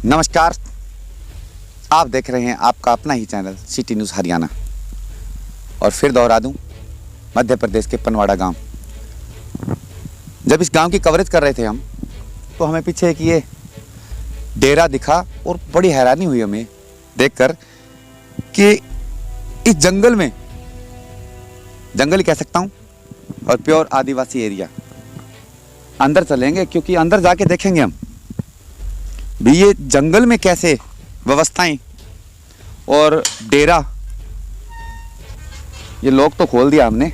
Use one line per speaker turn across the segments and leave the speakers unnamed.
नमस्कार, आप देख रहे हैं आपका अपना ही चैनल सिटी न्यूज़ हरियाणा। और फिर दोहरा दूं, मध्य प्रदेश के पनवाड़ा गांव। जब इस गांव की कवरेज कर रहे थे हम, तो हमें पीछे एक ये डेरा दिखा और बड़ी हैरानी हुई हमें देखकर कि इस जंगल में, जंगल ही कह सकता हूं, और प्योर आदिवासी एरिया। अंदर चलेंगे क्योंकि अंदर जाके देखेंगे हम भी ये जंगल में कैसे व्यवस्थाएं और डेरा। ये लोग तो खोल दिया हमने।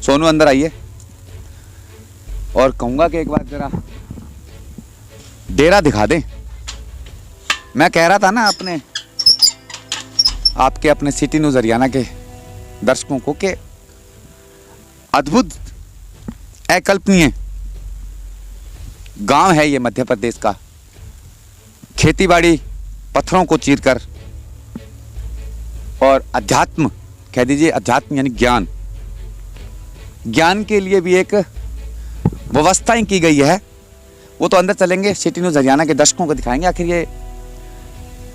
सोनू अंदर आइए, और कहूंगा कि एक बार जरा डेरा दिखा दें। मैं कह रहा था ना अपने सिटी न्यूज़ हरियाणा के दर्शकों को कि अद्भुत, अकल्पनीय गांव है ये मध्य प्रदेश का। खेतीबाड़ी पत्थरों को चीरकर, और अध्यात्म कह दीजिए, अध्यात्म यानी ज्ञान के लिए भी एक व्यवस्थाएं की गई है। वो तो अंदर चलेंगे, सिटी न्यूज़ हरियाणा के दर्शकों को दिखाएंगे। आखिर ये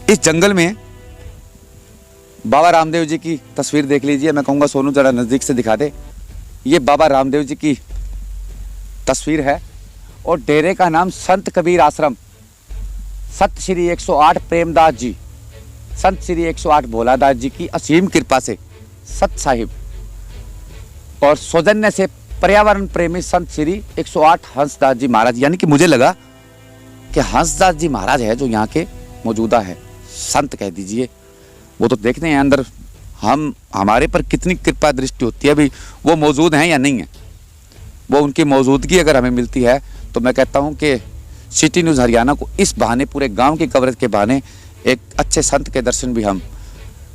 इस जंगल में बाबा रामदेव जी की तस्वीर देख लीजिए। मैं कहूँगा सोनू जरा नज़दीक से दिखा दे। ये बाबा रामदेव जी की तस्वीर है, और डेरे का नाम संत कबीर आश्रम, सत श्री 108 प्रेमदास जी, संत श्री 108 भोलादास जी की असीम कृपा से सत साहिब, और सौजन्य से पर्यावरण प्रेमी संत श्री 108 हंसदास जी महाराज। यानी कि मुझे लगा कि हंसदास जी महाराज है जो यहाँ के मौजूदा है, संत कह दीजिए। वो तो देखते हैं अंदर हमारे पर कितनी कृपा दृष्टि होती है, भी वो मौजूद हैं या नहीं है। वो उनकी मौजूदगी अगर हमें मिलती है तो मैं कहता हूँ कि सिटी न्यूज़ हरियाणा को इस बहाने, पूरे गांव की कवरेज के बहाने, एक अच्छे संत के दर्शन भी हम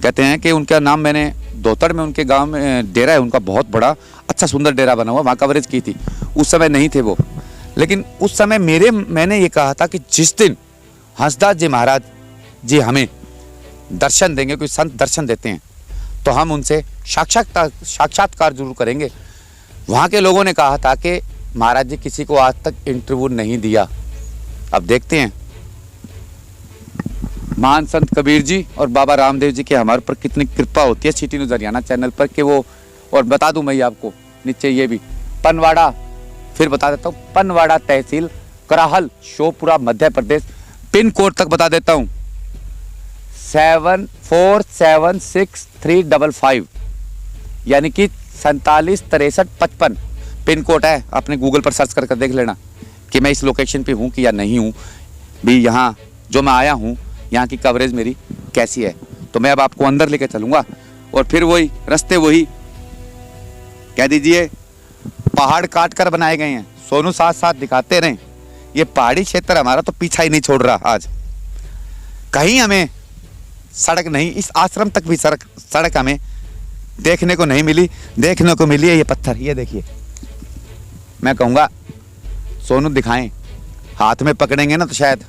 कहते हैं। कि उनका नाम, मैंने दोतड़ में उनके गांव में डेरा है उनका, बहुत बड़ा अच्छा सुंदर डेरा बना हुआ, वहाँ कवरेज की थी। उस समय नहीं थे वो, लेकिन उस समय मैंने ये कहा था कि जिस दिन हंसदास जी महाराज जी हमें दर्शन देंगे, कोई संत दर्शन देते हैं, तो हम उनसे साक्षात्कार जरूर करेंगे। वहाँ के लोगों ने कहा था कि महाराज जी किसी को आज तक इंटरव्यू नहीं दिया। अब देखते हैं महान संत कबीर जी और बाबा रामदेव जी के हमारे पर कितनी कृपा होती है सिटी न्यूज़ हरियाणा चैनल पर, कि वो, और बता दूं मैं आपको नीचे ये भी, पनवाड़ा, फिर बता देता हूँ, पनवाड़ा तहसील, कराहल, श्योपुरा, मध्य प्रदेश। पिन कोड तक बता देता हूँ, 747635, यानी कि 476355 पिन कोड है। आपने गूगल पर सर्च कर देख लेना कि मैं इस लोकेशन पे हूँ कि या नहीं हूँ, भी यहाँ जो मैं आया हूँ यहाँ की कवरेज मेरी कैसी है। तो मैं अब आपको अंदर लेके चलूँगा, और फिर वही रास्ते, वही कह दीजिए पहाड़ काट कर बनाए गए हैं। सोनू साथ साथ दिखाते रहें। ये पहाड़ी क्षेत्र हमारा तो पीछा ही नहीं छोड़ रहा। आज कहीं हमें सड़क नहीं, इस आश्रम तक भी सड़क हमें देखने को नहीं मिली। देखने को मिली है ये पत्थर, ये देखिए। मैं कहूँगा सोनू दिखाएं, हाथ में पकड़ेंगे ना तो शायद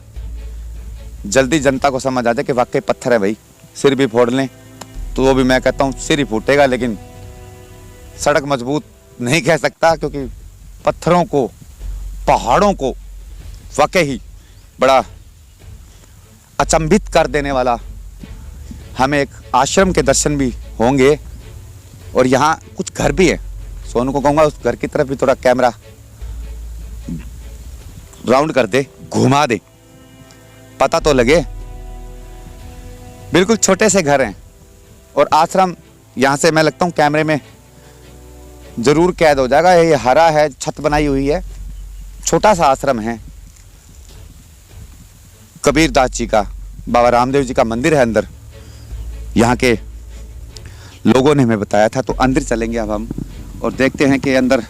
जल्दी जनता को समझ आ जाए कि वाकई पत्थर है भाई। सिर भी फोड़ लें तो वो भी, मैं कहता हूँ सिर ही फूटेगा, लेकिन सड़क मजबूत नहीं कह सकता, क्योंकि पत्थरों को, पहाड़ों को वाकई ही बड़ा अचंभित कर देने वाला हमें एक आश्रम के दर्शन भी होंगे। और यहाँ कुछ घर भी है। सोनू को कहूँगा उस घर की तरफ भी थोड़ा कैमरा राउंड कर दे, घुमा दे, पता तो लगे। बिल्कुल छोटे से घर हैं, और आश्रम यहाँ से मैं लगता हूँ कैमरे में जरूर कैद हो जाएगा। ये हरा है, छत बनाई हुई है, छोटा सा आश्रम है। कबीर दास जी का, बाबा रामदेव जी का मंदिर है अंदर, यहाँ के लोगों ने हमें बताया था। तो अंदर चलेंगे अब हम, और देखते हैं कि अंदर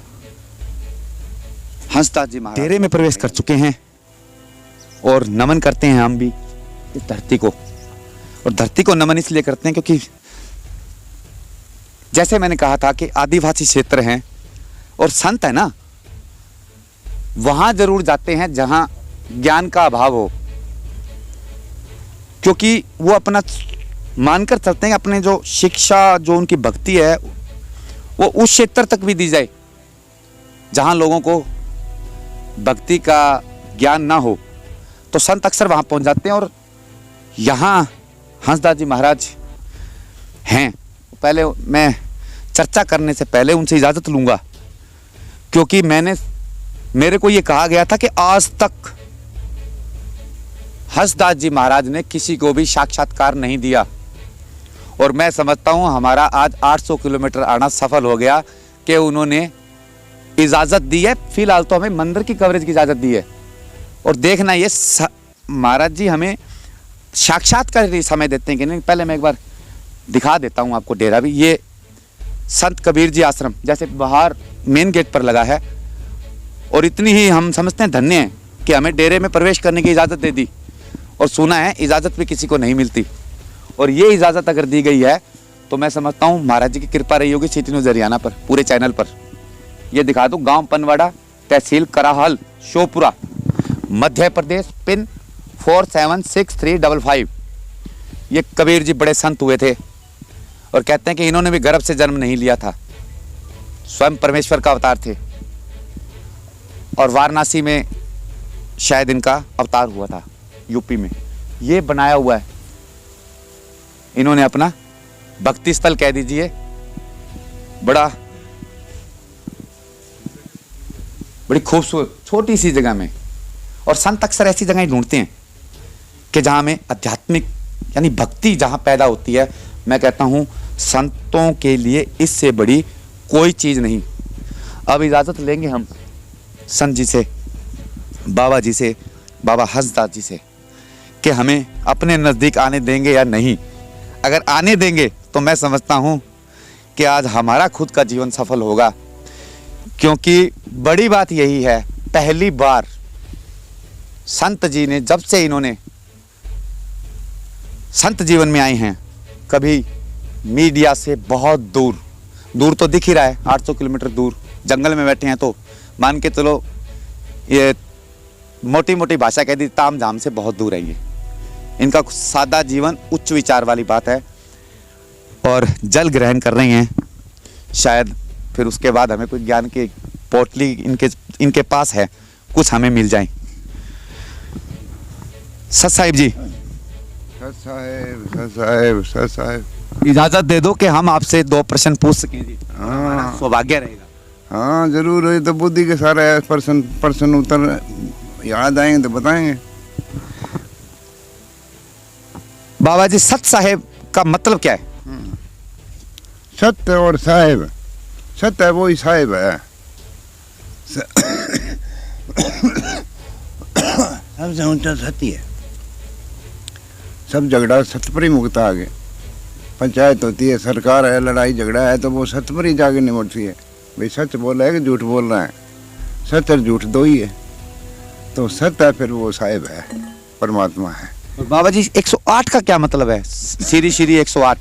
हंसदास जी महाराज डेरे में प्रवेश कर चुके हैं, और नमन करते हैं हम भी इस धरती को। और धरती को नमन इसलिए करते हैं क्योंकि जैसे मैंने कहा था कि आदिवासी क्षेत्र हैं, और संत है ना, वहां जरूर जाते हैं जहां ज्ञान का अभाव हो, क्योंकि वो अपना मानकर चलते हैं अपने जो शिक्षा, जो उनकी भक्ति है, वो उस क्षेत्र तक भी दी जाए जहां लोगों को भक्ति का ज्ञान ना हो, तो संत अक्सर वहां पहुंच जाते हैं। और यहाँ हंसदास जी महाराज हैं, पहले मैं चर्चा करने से पहले उनसे इजाज़त लूँगा, क्योंकि मेरे को ये कहा गया था कि आज तक हंसदास जी महाराज ने किसी को भी साक्षात्कार नहीं दिया, और मैं समझता हूँ हमारा आज 800 किलोमीटर आना सफल हो गया कि उन्होंने इजाज़त दी है। फिलहाल तो हमें मंदिर की कवरेज की इजाज़त दी है, और देखना ये महाराज जी हमें साक्षात्कार समय देते हैं कि नहीं। पहले मैं एक बार दिखा देता हूँ आपको डेरा भी। ये संत कबीर जी आश्रम जैसे बाहर मेन गेट पर लगा है, और इतनी ही हम समझते हैं धन्य हैं कि हमें डेरे में प्रवेश करने की इजाज़त दे दी, और सुना है इजाज़त भी किसी को नहीं मिलती, और ये इजाज़त अगर दी गई है तो मैं समझता हूँ महाराज जी की कृपा रही होगी सिटी न्यूज़ हरियाणा पर, पूरे चैनल पर। ये दिखा दूँ, गांव पनवाड़ा, तहसील कराहल, शोपुरा, मध्य प्रदेश, पिन 476355। ये कबीर जी बड़े संत हुए थे, और कहते हैं कि इन्होंने भी गर्भ से जन्म नहीं लिया था, स्वयं परमेश्वर का अवतार थे, और वाराणसी में शायद इनका अवतार हुआ था, यूपी में। ये बनाया हुआ है इन्होंने अपना भक्ति स्थल कह दीजिए, बड़ी खूबसूरत छोटी सी जगह में। और संत अक्सर ऐसी जगह ढूंढते हैं कि जहां में आध्यात्मिक यानी भक्ति जहां पैदा होती है। मैं कहता हूं संतों के लिए इससे बड़ी कोई चीज नहीं। अब इजाजत लेंगे हम संत जी से, बाबा जी से, बाबा हंसदास जी से, कि हमें अपने नजदीक आने देंगे या नहीं। अगर आने देंगे तो मैं समझता हूं कि आज हमारा खुद का जीवन सफल होगा, क्योंकि बड़ी बात यही है, पहली बार संत जी ने जब से इन्होंने संत जीवन में आए हैं, कभी मीडिया से बहुत दूर तो दिख ही रहा है, 800 किलोमीटर दूर जंगल में बैठे हैं, तो मान के चलो ये मोटी मोटी भाषा कह दी, ताम झाम से बहुत दूर है। ये इनका सादा जीवन उच्च विचार वाली बात है, और जल ग्रहण कर रही हैं। शायद फिर उसके बाद हमें कोई ज्ञान की पोटली इनके पास है, कुछ हमें मिल जाए। सत साहिब जी,
सत साहिब
इजाजत दे दो कि हम आपसे 2 प्रश्न पूछ सकें जी।
हाँ,
सौभाग्य रहेगा।
हाँ जरूर। ये तो बुद्धि के सारे प्रश्न उत्तर याद आएंगे तो बताएंगे।
बाबा जी, सत साहेब का मतलब क्या है?
सत्य और साहेब, सत्य है वही साहेब है। सबसे ऊंचा सत्य है। सब झगड़ा सत्य पर ही मुकता आगे। पंचायत होती है, सरकार है, लड़ाई झगड़ा है, तो वो सत्य पर ही जाके निमटती है। भाई सच बोल रहा है कि झूठ बोल रहा है, सत्य और झूठ दो ही है। तो सत्य है, फिर वो साहेब है, परमात्मा है।
और बाबा जी 108 का क्या मतलब है? श्री श्री 108।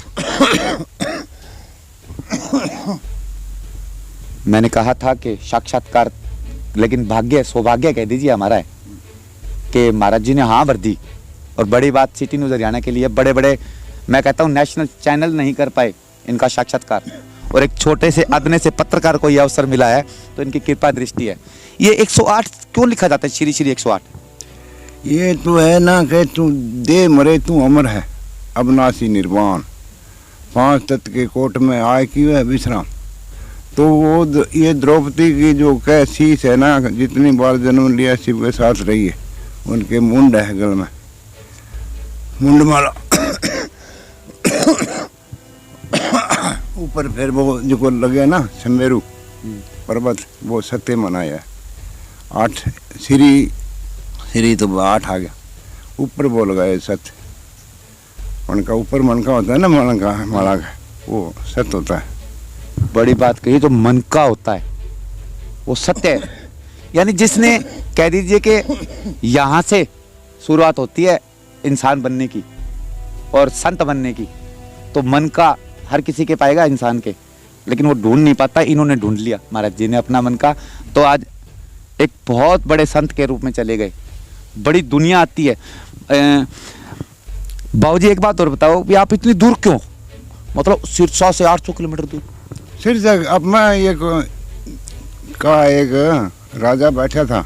मैंने कहा था कि साक्षात्कार, लेकिन भाग्य सौभाग्य कह दीजिए हमारा है कि महाराज जी ने हाँ भर दी। और बड़ी बात, सिटी न्यूज़ हरियाणा के लिए बड़े बड़े, मैं कहता हूँ नेशनल चैनल नहीं कर पाए इनका साक्षात्कार, और एक छोटे से अदने से पत्रकार को यह अवसर मिला है, तो इनकी कृपा दृष्टि है। ये 108 क्यों लिखा जाता है, श्री श्री 108?
ये तो है ना कि तू दे मरे तू अमर है, अविनाशी निर्वाण, 5 तत्व के कोट में आए क्यों है विश्राम। तो वो ये द्रौपदी की जो कह शीश है ना, जितनी बार जन्म लिया शिव के साथ रही है, उनके मुंड है गल में, मुंड माला। ऊपर फिर वो जो लगे ना समेरु पर्वत, वो सत्य मनाया है। 8 श्री तो 8 आ गया, ऊपर बोल गए सत्य। मन का ऊपर मन का होता है ना, मन का माला का, वो सत्य होता है।
बड़ी बात कही, जो मन का होता है वो सत्य है। यानी जिसने कह दीजिए कि यहाँ से शुरुआत होती है इंसान बनने की और संत बनने की, तो मन का हर किसी के पाएगा इंसान के, लेकिन वो ढूंढ नहीं पाता। इन्होंने ढूंढ लिया महाराज जी ने अपना मन का, तो आज एक बहुत बड़े संत के रूप में चले गए। बड़ी दुनिया आती है। बाबूजी एक बात और बताओ कि आप इतनी दूर क्यों, मतलब सिरसा से 800 किलोमीटर दूर?
सिरसा अब मैं एक राजा बैठा था,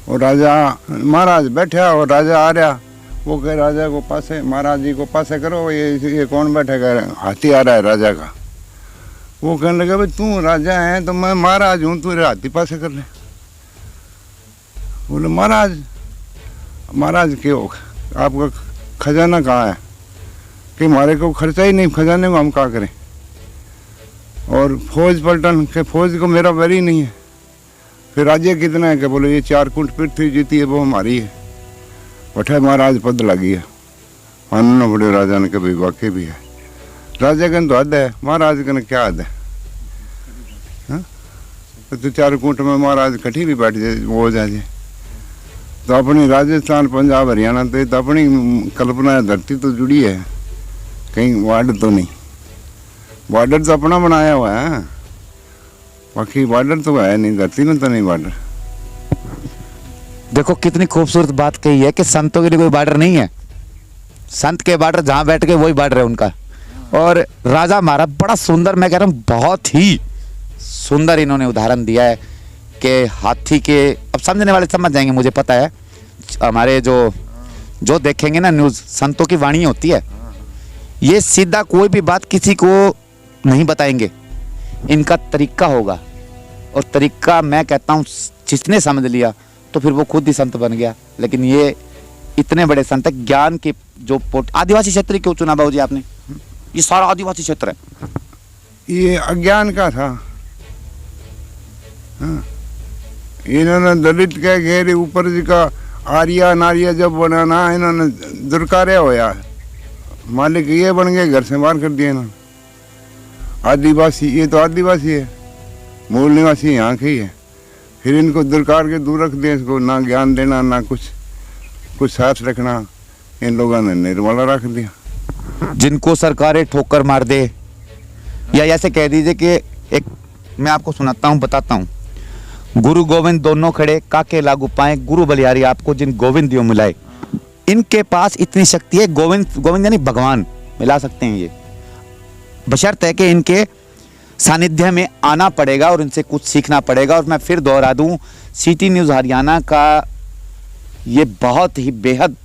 और राजा महाराज बैठा और राजा आ रहा, वो कहे राजा को पासे, महाराज जी को पासे करो, ये कौन बैठेगा, हाथी आ रहा है राजा का। वो कहने लगा भाई तू राजा है तो मैं महाराज हूँ, तू हाथी पासे कर ले। बोले महाराज, महाराज क्यों, आपका खजाना कहाँ है? कि हमारे को खर्चा ही नहीं, खजाने को हम क्या करें। और फौज पलटन के, फौज को मेरा वैरी नहीं है। फिर राज्य कितना है? कि बोले ये 4 कुंट पृथ्वी जीती है वो हमारी है। उठे महाराज पद लगी है, मानना पड़े राजा ने, कभी वाकई भी है। राजा कन तो हद है, महाराज कन क्या हद है? तो 4 कुंट में महाराज कठी भी बैठ जाए, वो हो जाए। तो अपनी राजस्थान, पंजाब, हरियाणा तो अपनी कल्पना है, धरती तो जुड़ी है, कहीं बॉर्डर तो नहीं। बॉर्डर तो अपना बनाया हुआ है, बाकी बॉर्डर तो है नहीं, धरती में तो नहीं बॉर्डर।
देखो कितनी खूबसूरत बात कही है कि संतों के लिए कोई बॉर्डर नहीं है। संत के बॉर्डर जहाँ बैठ के वही बॉर्डर है उनका। और राजा हमारा बड़ा सुंदर, मैं कह रहा हूँ बहुत ही सुंदर इन्होंने उदाहरण दिया है कि हाथी के, अब समझने वाले समझ जाएंगे, मुझे पता है। हमारे जो देखेंगे ना न्यूज़, संतों की वाणी होती है, ये सीधा कोई भी बात किसी को नहीं बताएंगे, इनका तरीका होगा। और तरीका मैं कहता हूँ जिसने समझ लिया तो फिर वो खुद ही संत बन गया। लेकिन ये इतने बड़े संत है, ज्ञान के जो आदिवासी क्षेत्र क्यों चुना बाबू जी आपने? ये सारा आदिवासी क्षेत्र है।
ये अज्ञान का था। हाँ। इन्होंने दलित के घेरे ऊपर जी का आर्या नारिया जब बनाना, इन्होंने दुरकार्य होया, मालिक ये बन गए, घर से बाहर कर दिया इन्होंने। आदिवासी, ये तो आदिवासी है, मूल निवासी यहाँ के ही है, फिर इनको दुरकार के दूर रख दिया। इसको ना ज्ञान देना, ना कुछ साथ रखना, इन लोगों ने निर्मला रख दिया।
जिनको सरकारें ठोकर मार दे, या ऐसे कह दीजिए कि एक मैं आपको सुनाता हूँ, बताता हूँ। गुरु गोविंद दोनों खड़े, काके लागू पाए, गुरु बलिहारी आपको जिन गोविंद दियो मिलाए। इनके पास इतनी शक्ति है, गोविंद यानी भगवान मिला सकते हैं ये, बशर्ते कि इनके सानिध्य में आना पड़ेगा और इनसे कुछ सीखना पड़ेगा। और मैं फिर दोहरा दूं, सिटी न्यूज़ हरियाणा का ये बहुत ही बेहद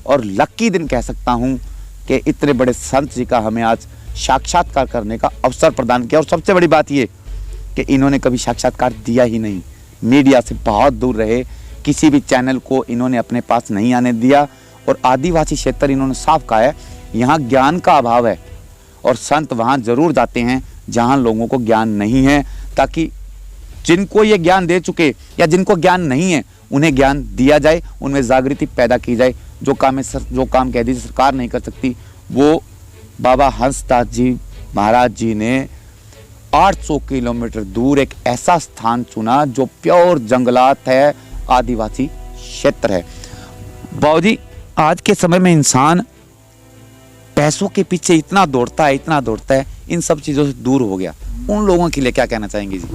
और लक्की दिन कह सकता हूं कि इतने बड़े संत जी का हमें आज साक्षात्कार करने का अवसर प्रदान किया। और सबसे बड़ी बात ये कि इन्होंने कभी साक्षात्कार दिया ही नहीं, मीडिया से बहुत दूर रहे, किसी भी चैनल को इन्होंने अपने पास नहीं आने दिया। और आदिवासी क्षेत्र इन्होंने साफ कहा है, यहाँ ज्ञान का अभाव है और संत वहाँ जरूर जाते हैं जहाँ लोगों को ज्ञान नहीं है, ताकि जिनको ये ज्ञान दे चुके या जिनको ज्ञान नहीं है उन्हें ज्ञान दिया जाए, उनमें जागृति पैदा की जाए। जो काम कह दीजिए सरकार नहीं कर सकती, वो बाबा हंसदास जी महाराज जी ने 800 किलोमीटर दूर एक ऐसा स्थान चुना जो प्योर जंगलात है, आदिवासी क्षेत्र है। बाबूजी, आज के समय में इंसान पैसों के पीछे इतना दौड़ता है, इन सब चीजों से दूर हो गया। उन लोगों के लिए क्या कहना चाहेंगे जी?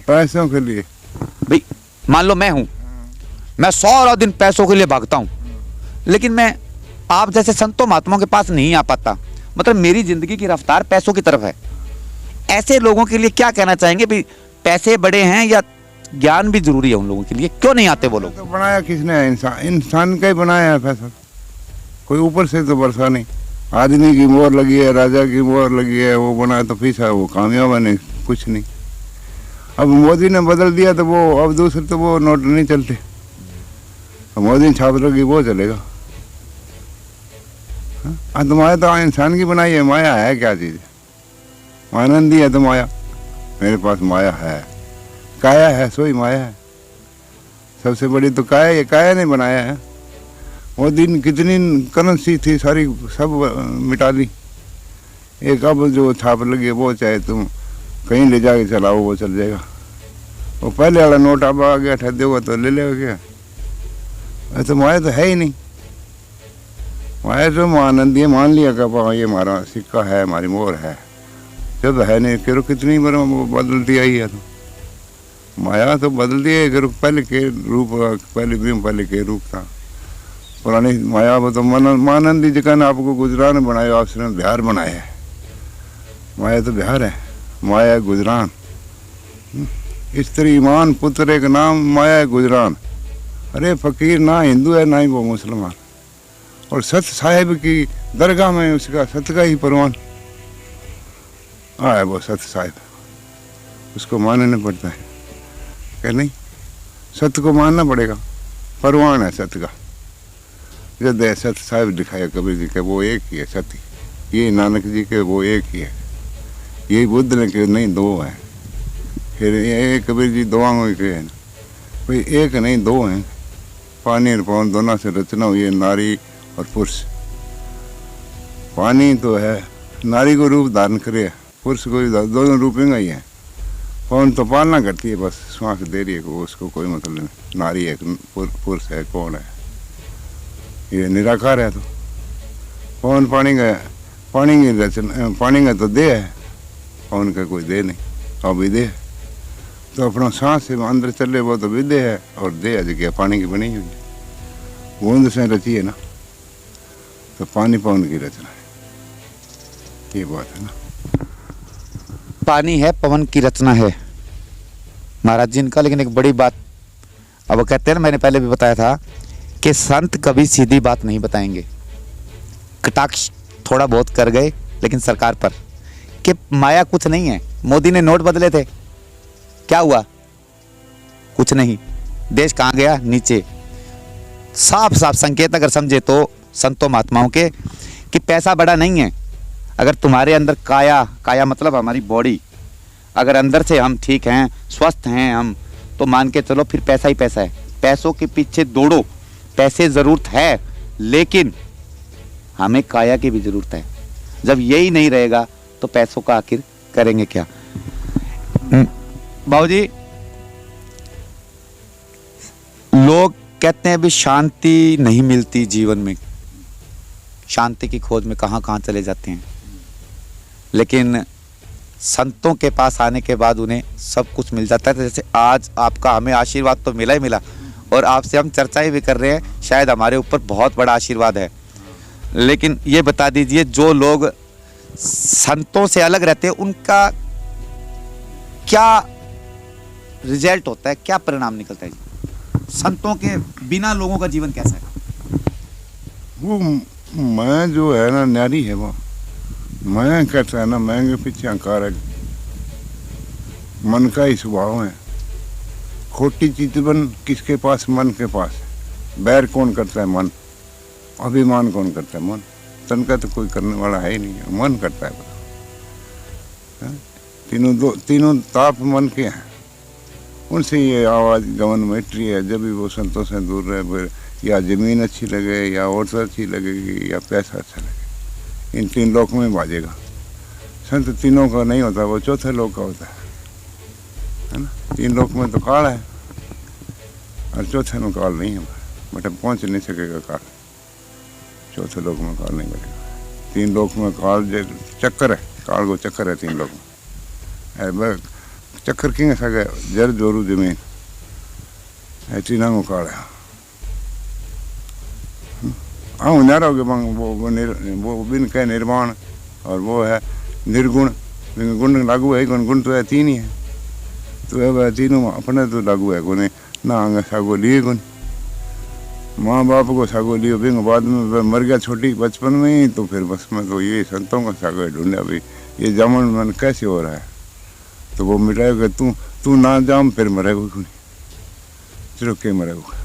पैसों के लिए
भाई मान लो मैं सारा दिन पैसों के लिए भागता हूं, लेकिन मैं आप जैसे संतों महात्माओं के पास नहीं आ पाता, मतलब मेरी जिंदगी की रफ्तार पैसों की तरफ है। ऐसे लोगों के लिए क्या कहना चाहेंगे? भाई पैसे बड़े हैं या ज्ञान भी जरूरी है उन लोगों के लिए? क्यों नहीं आते वो लोग?
तो बनाया किसने है? इंसान का ही बनाया है पैसा, कोई ऊपर से तो बरसा नहीं। आदमी की मोहर लगी है, राजा की मोहर लगी है, वो बनाया तो पीछा, वो कामयाब है नहीं, कुछ नहीं। अब मोदी ने बदल दिया तो वो अब दूसरे तो वो नोट नहीं चलते, तो मोदी ने छाप लगी वो चलेगा। हाँ तो माया तो इंसान की बनाई है। माया है क्या चीज़? आनंदी है तो माया, मेरे पास माया है, काया है सोई माया है। सबसे बड़ी तो काया, ये काया ने बनाया है। वो दिन कितनी करेंसी थी सारी सब मिटा दी। एक अब जो छाप लगी वो चाहे तुम कहीं ले जाके चलाओ वो चल जाएगा। वो पहले वाला नोट अब आ गया, ठहर देगा तो ले लेगा क्या? ऐसे माया तो है ही नहीं। माया तो आनंद ये मान लिया कि ये हमारा सिक्का है, हमारी मोहर है, जब है नहीं करो कितनी बार वो बदलती आई है। तो माया तो बदलती है, करो पहले के रूप, पहले के रूप था पुरानी माया। वो तो मानंदी जगह ने आपको गुजरान बनाया, आपने बिहार बनाया है। माया तो बिहार है, माया गुजरान। स्त्री ईमान पुत्र एक नाम, माया गुजरान। अरे फकीर ना हिंदू है ना ही वो मुसलमान। और सत साहिब की दरगाह में उसका सत का ही परवान आया, वो सत साहिब, उसको मानना पड़ता है क्या नहीं? सत्य को मानना पड़ेगा, परवान है सत्य का। जब सत साहिब दिखाया कबीर जी के, वो एक ही है सत्य, ये नानक जी के वो एक ही है, ये बुद्ध ने के नहीं दो है, फिर ये कबीर जी दो के है ना, भाई एक नहीं दो हैं, पानी और पवन दोनों से रचना हुई है नारी और पुरुष। पानी तो है नारी को रूप धारण करे, पुरुष को दोनों रूपेंगे ही है। पवन तो पालना करती है, बस श्वास दे रही है, उसको कोई मतलब नहीं, नारी है पुरुष है कौन है, ये निराकार है। तो पवन पानी की रचना, पानी का तो दे है, पवन का कोई दे नहीं, अब भी दे है। तो अपना सांस से अंदर चले वो तो विदे है, और दे जगह पानी की बनी हुई है, बूंद से रची है ना, तो पानी पवन की रचना है, ये बात है ना।
पानी है, पवन की रचना है महाराज जी इनका। लेकिन एक बड़ी बात, अब वो कहते हैं ना, मैंने पहले भी बताया था कि संत कभी सीधी बात नहीं बताएंगे, कटाक्ष थोड़ा बहुत कर गए, लेकिन सरकार पर कि माया कुछ नहीं है। मोदी ने नोट बदले थे, क्या हुआ? कुछ नहीं, देश कहाँ गया? नीचे। साफ साफ संकेत अगर समझे तो संतों महात्माओं के कि पैसा बड़ा नहीं है। अगर तुम्हारे अंदर काया मतलब हमारी बॉडी, अगर अंदर से हम ठीक हैं, स्वस्थ हैं हम, तो मान के चलो फिर पैसा ही पैसा है। पैसों के पीछे दौड़ो, पैसे ज़रूरत है, लेकिन हमें काया की भी ज़रूरत है। जब यही नहीं रहेगा तो पैसों का आखिर करेंगे क्या? बाबूजी, लोग कहते हैं अभी शांति नहीं मिलती जीवन में, शांति की खोज में कहाँ कहाँ चले जाते हैं, लेकिन संतों के पास आने के बाद उन्हें सब कुछ मिल जाता है। जैसे आज आपका हमें आशीर्वाद तो मिला ही मिला, और आपसे हम चर्चाएं भी कर रहे हैं, शायद हमारे ऊपर बहुत बड़ा आशीर्वाद है। लेकिन ये बता दीजिए, जो लोग संतों से अलग रहते हैं उनका क्या रिजल्ट होता है, क्या परिणाम निकलता है जी? संतों के बिना लोगों का जीवन कैसा है?
वो मैं जो है ना न्यारी है, वो मैं कहता है ना, मैं के पीछे अहंकार है, मन का ही स्वभाव है। खोटी चीज बन किसके पास? मन के पास। बैर कौन करता है? मन। अभिमान कौन करता है? मन। तन का तो कोई करने वाला है ही नहीं है, मन करता है। तीनों ताप मन के हैं, उनसे ये आवाज़ गवन मिट्री है। जब भी वो संतों से दूर रहे, या ज़मीन अच्छी लगे, या औरत अच्छी लगेगी, या पैसा अच्छा लगे, इन तीन लोक में बाजेगा। संत तीनों का नहीं होता, वो चौथे लोक का होता है ना। तीन लोक में तो काल है, और चौथे में काल नहीं है, मतलब पहुँच नहीं सकेगा काल। चौथे लोक में काल नहीं बनेगा। तीन लोक में काल चक्कर है, काल को चक्कर है तीन लोक में। चक्कर किंग सके जर जोरू जमीन तीना को काल है। हाँ न्यारोगे वो बिन कह निर्माण, और वो है निर्गुण। गुण लागू है, गुण तो है तीन ही है, तो वह तीनों अपने तो लागू है। गुण ना आगे सागो लिए गुण, माँ बाप को सागो लियो, बिंग बाद में मर गया छोटी बचपन में ही, तो फिर बस में तो ये संतों का सागो ढूंढा भाई ये जामन मन कैसे हो रहा है, तो वो मिटाएगा। तू ना जाम फिर मरेगा क्यों नहीं, सिर्फ के मरेगा,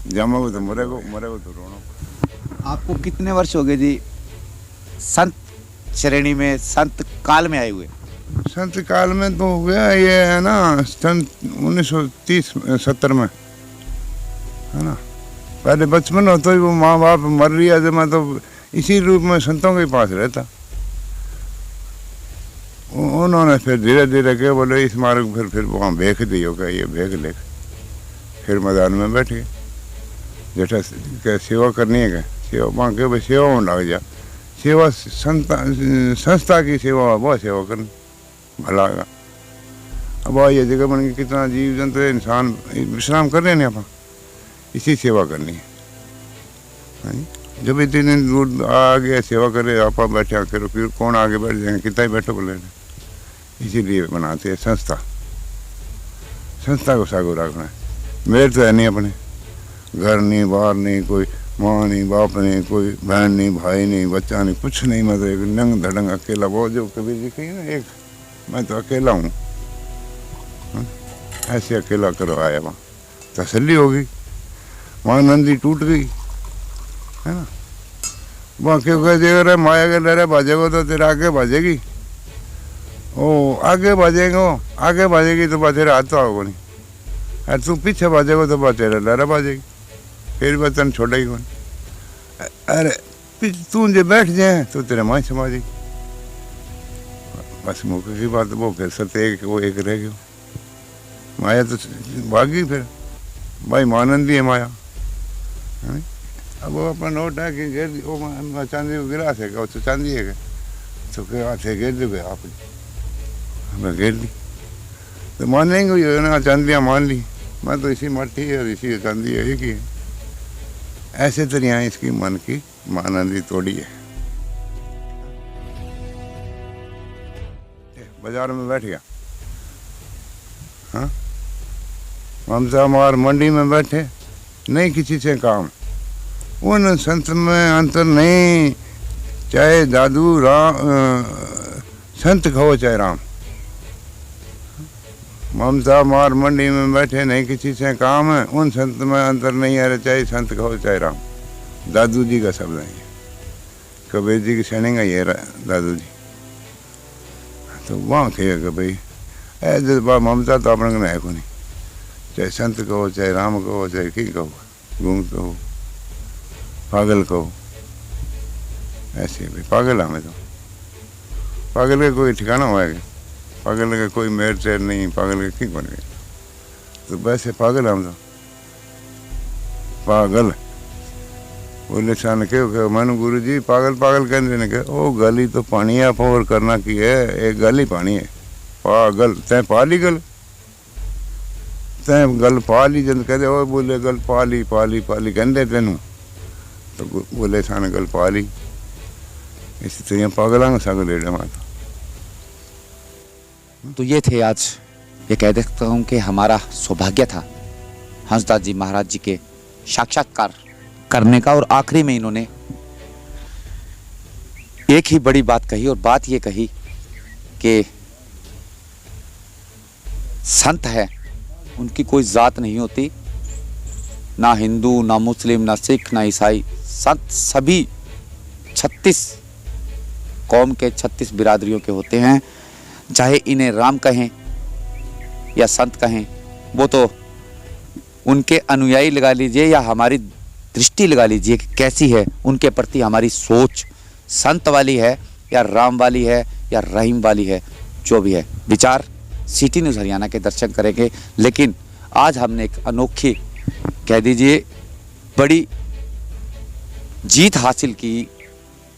जामोगे तो मरेगा तो रोना।
आपको कितने वर्ष हो गए जी संत श्रेणी में, संत काल में आए हुए?
संत काल में तो हो गया ये है ना, सन 1930-70 में है ना। पहले बचपन हो तो ही वो माँ बाप मर रही है, मैं तो इसी रूप में संतों के पास रहता। उन्होंने फिर धीरे धीरे के बोले इस मार्ग फिर वहाँ भेज दियो का, ये भेज ले, फिर मैदान में बैठे जेठा क्या सेवा करनी है, क्या सेवा वहाँ के भाई सेवा में लग जा। सेवा संस्था की सेवा, बहुत सेवा करनी भला का। अब ये जगह बन गई, कितना जीव जंतु इंसान विश्राम कर रहे हैं, आप इसी सेवा करनी है। जब इतने दिन दूर आ गया सेवा करे, आप बैठे करो, फिर कौन आगे बैठ जाएंगे, कितना ही बैठो बोले। इसीलिए बनाते हैं संस्था, संस्था को सागो रखना है। मेरे तो है नहीं अपने घर, नहीं बाहर, नहीं कोई माँ नहीं, बाप नहीं, कोई बहन नहीं, भाई नहीं, बच्चा नहीं, कुछ नहीं। मतलब एक नंग धड़ंग अकेला। वो जो कबीर जी कही ना, एक मैं तो अकेला हूँ, ऐसे अकेला करवाया। वहाँ तसल्ली हो गई, वहाँ नंदी टूट गई, है ना। वहाँ क्यों कह रहे माया के डरे भाजेगो तो तेरा आगे भाजेगी। ओ आगे भाजेगा, आगे भाजेगी तो बा तेरा हाथ तो आओगे नहीं, अरे तू पीछे भाजेगा तो बा तेरा डरा भाजेगी, फिर बतन छोड़ेगी कौन। अरे तू जो बैठ जाए तो तेरा माँ समाजेगी। बस मौके की बात। वो फिर सत्य वो एक रह गया, माया तो भागी। फिर भाई मानंदी है माया, है? अब वो अपना नोट है कि गिर वो चांदी को गिरा थे, वो तो चांदी है तो क्या थे गिर दो गए आप, हमें गिर ली तो मान लेंगे ना, चांदियाँ मान ली। मैं तो इसी मट्टी है और इसी चांदी है, एक ही है। ऐसे तरह इसकी मन की मानंदी तोड़ी है। बाजार में बैठ गया, हाँ ममता मार मंडी में बैठे, नहीं किसी से काम। उन संत में अंतर नहीं, चाहे दादू राम संत कहो चाहे राम। ममता मार मंडी में बैठे, नहीं किसी से काम है, उन संत में अंतर नहीं है, चाहे संत कहो चाहे राम। दादू जी का शब्द है ये, कबीर जी की सैनिंग ये दादू जी। तो वहाँ कहे कि भाई ऐसे ममता तो अपने है को नहीं, चाहे संत कहो चाहे राम कहो चाहे की कहो, गूंग कहो पागल कहो, ऐसे भाई पागल हमें तो। पागल का कोई ठिकाना होगा, पागल का कोई मेर चेर नहीं, पागल का क्यों बन गए। तो वैसे पागल हम तो पागल बोले सान के मनु गुरु जी पागल पागल कहते ने के ओ गली तो पानी है, फोर करना की है, एक गल ही पानी है। पागल तै पाली गल, तै गल पाली जन कहते ओ बोले गल पाली पाली पाली कहते तेनू, तो बोले सान गल पाली। इसी तरह पागलों का संग लेना माता।
तो ये थे आज, ये कह देता हूँ कि हमारा सौभाग्य था हंसदास जी महाराज जी के साक्षात्कार करने का। और आखिरी में इन्होंने एक ही बड़ी बात कही, और बात ये कही कि संत है उनकी कोई जात नहीं होती, ना हिंदू ना मुस्लिम ना सिख ना ईसाई, संत सभी 36 कौम के 36 बिरादरियों के होते हैं। चाहे इन्हें राम कहें या संत कहें, वो तो उनके अनुयायी लगा लीजिए या हमारी दृष्टि लगा लीजिए कि कैसी है उनके प्रति हमारी सोच, संत वाली है या राम वाली है या रहीम वाली है, जो भी है विचार सिटी न्यूज़ हरियाणा के दर्शन करेंगे। लेकिन आज हमने एक अनोखी, कह दीजिए बड़ी जीत हासिल की,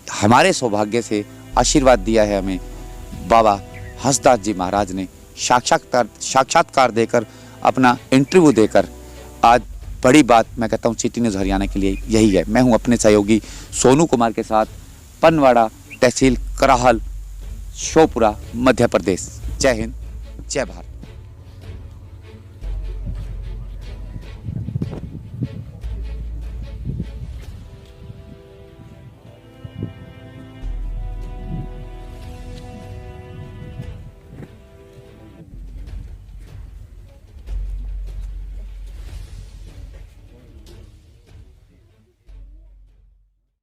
हमारे सौभाग्य से आशीर्वाद दिया है हमें बाबा हंसदास जी महाराज ने, साक्षात्कार देकर, अपना इंटरव्यू देकर। आज बड़ी बात मैं कहता हूँ सिटी न्यूज़ हरियाणा के लिए यही है। मैं हूँ अपने सहयोगी सोनू कुमार के साथ, पनवाड़ा, तहसील कराहल, शोपुरा, मध्य प्रदेश। जय हिंद, जय भारत।